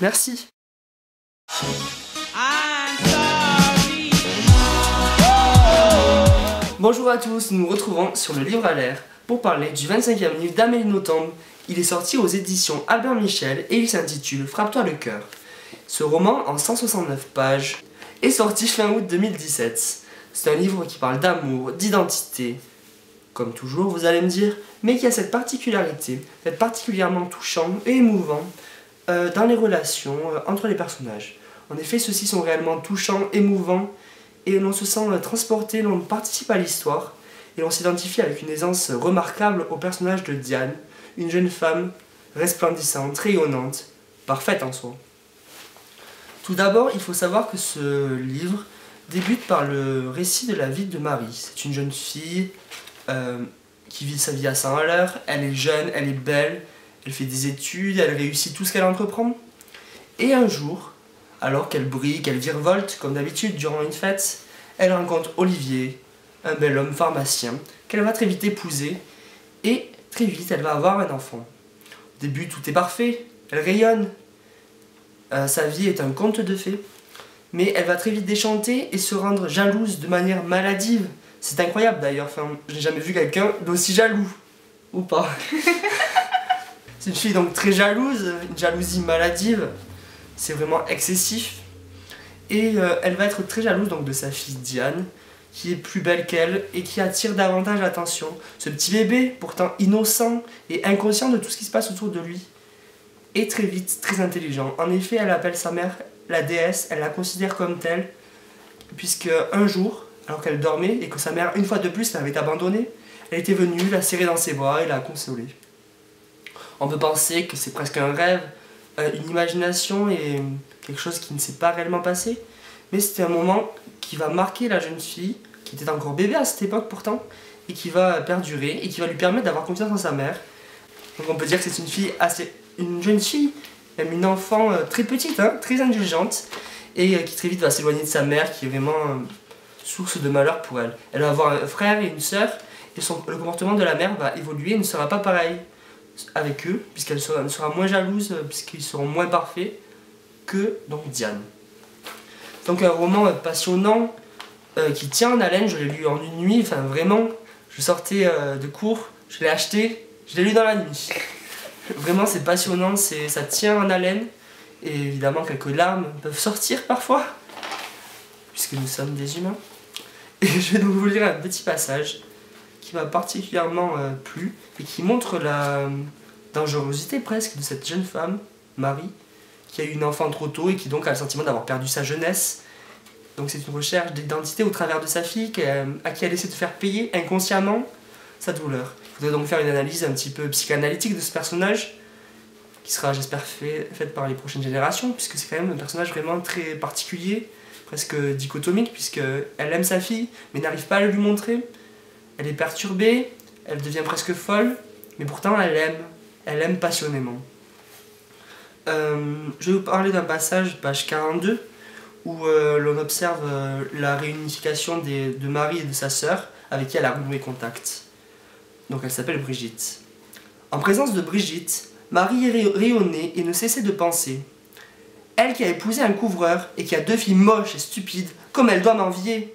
Merci. Bonjour à tous, nous nous retrouvons sur le livre à l'air pour parler du 25e livre d'Amélie Nothomb. Il est sorti aux éditions Albert Michel et il s'intitule Frappe-toi le cœur. Ce roman, en 169 pages, est sorti fin août 2017. C'est un livre qui parle d'amour, d'identité, comme toujours vous allez me dire, mais qui a cette particularité d'être particulièrement touchant et émouvant dans les relations entre les personnages. En effet, ceux-ci sont réellement touchants, émouvants, et l'on se sent transporté, l'on participe à l'histoire, et l'on s'identifie avec une aisance remarquable au personnage de Diane, une jeune femme resplendissante, rayonnante, parfaite en soi. Tout d'abord, il faut savoir que ce livre débute par le récit de la vie de Marie. C'est une jeune fille qui vit sa vie à 100 à l'heure, elle est jeune, elle est belle, elle fait des études, elle réussit tout ce qu'elle entreprend. Et un jour, alors qu'elle brille, qu'elle virevolte, comme d'habitude durant une fête, elle rencontre Olivier, un bel homme pharmacien, qu'elle va très vite épouser, et très vite elle va avoir un enfant. Au début tout est parfait, elle rayonne, sa vie est un conte de fées, mais elle va très vite déchanter et se rendre jalouse de manière maladive. C'est incroyable d'ailleurs, enfin, j'ai jamais vu quelqu'un d'aussi jaloux, ou pas. C'est une fille donc très jalouse, une jalousie maladive, c'est vraiment excessif. Et elle va être très jalouse donc de sa fille Diane, qui est plus belle qu'elle et qui attire davantage l'attention. Ce petit bébé, pourtant innocent et inconscient de tout ce qui se passe autour de lui, est très vite très intelligent. En effet, elle appelle sa mère la déesse, elle la considère comme telle, puisque un jour, alors qu'elle dormait et que sa mère, une fois de plus, l'avait abandonnée, elle était venue la serrer dans ses bras et la consoler. On peut penser que c'est presque un rêve, une imagination et quelque chose qui ne s'est pas réellement passé, mais c'était un moment qui va marquer la jeune fille, qui était encore bébé à cette époque pourtant, et qui va perdurer et qui va lui permettre d'avoir confiance en sa mère. Donc on peut dire que c'est une jeune fille, même une enfant très petite, hein, très indulgente, et qui très vite va s'éloigner de sa mère, qui est vraiment source de malheur pour elle. Elle va avoir un frère et une sœur, et le comportement de la mère va évoluer et ne sera pas pareil avec eux, puisqu'elle sera moins jalouse, puisqu'ils seront moins parfaits que donc Diane. Donc un roman passionnant, qui tient en haleine. Je l'ai lu en une nuit, enfin vraiment, je sortais de cours, je l'ai acheté, je l'ai lu dans la nuit. Vraiment c'est passionnant, ça tient en haleine, et évidemment quelques larmes peuvent sortir parfois, puisque nous sommes des humains. Et je vais donc vous lire un petit passage qui m'a particulièrement plu, et qui montre la dangerosité presque de cette jeune femme, Marie, qui a eu une enfant trop tôt et qui donc a le sentiment d'avoir perdu sa jeunesse. Donc c'est une recherche d'identité au travers de sa fille à qui elle essaie de faire payer inconsciemment sa douleur. Il faudrait donc faire une analyse un petit peu psychanalytique de ce personnage, qui sera j'espère faite par les prochaines générations, puisque c'est quand même un personnage vraiment très particulier, presque dichotomique, puisqu'elle aime sa fille, mais n'arrive pas à le lui montrer. Elle est perturbée, elle devient presque folle, mais pourtant elle aime passionnément. Je vais vous parler d'un passage, page 42, où l'on observe la réunification de Marie et de sa sœur, avec qui elle a renoué contact. Donc elle s'appelle Brigitte. En présence de Brigitte, Marie rayonnait et ne cessait de penser. Elle qui a épousé un couvreur et qui a 2 filles moches et stupides, comme elle doit m'envier.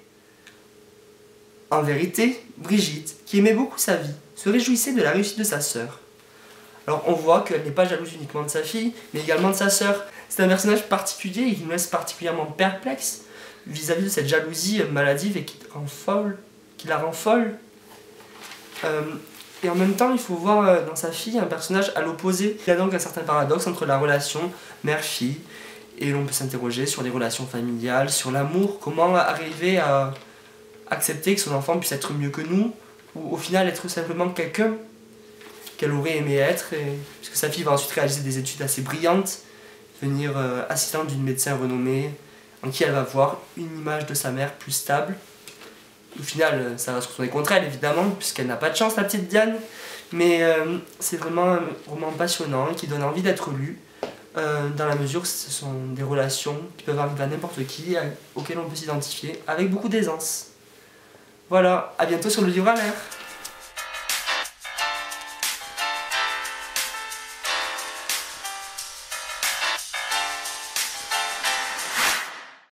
En vérité, Brigitte, qui aimait beaucoup sa vie, se réjouissait de la réussite de sa sœur. Alors on voit qu'elle n'est pas jalouse uniquement de sa fille, mais également de sa sœur. C'est un personnage particulier et qui nous laisse particulièrement perplexe vis-à-vis de cette jalousie maladive et qui la rend folle. Et en même temps, il faut voir dans sa fille un personnage à l'opposé. Il y a donc un certain paradoxe entre la relation mère-fille, et l'on peut s'interroger sur les relations familiales, sur l'amour, comment arriver à accepter que son enfant puisse être mieux que nous, ou au final être simplement quelqu'un qu'elle aurait aimé être, puisque sa fille va ensuite réaliser des études assez brillantes, devenir assistante d'une médecin renommée, en qui elle va voir une image de sa mère plus stable. Au final, ça va se retourner contre elle, évidemment, puisqu'elle n'a pas de chance, la petite Diane, mais c'est vraiment un roman passionnant qui donne envie d'être lu, dans la mesure où ce sont des relations qui peuvent arriver à n'importe qui, auxquelles on peut s'identifier avec beaucoup d'aisance. Voilà, à bientôt sur le livre à l'air.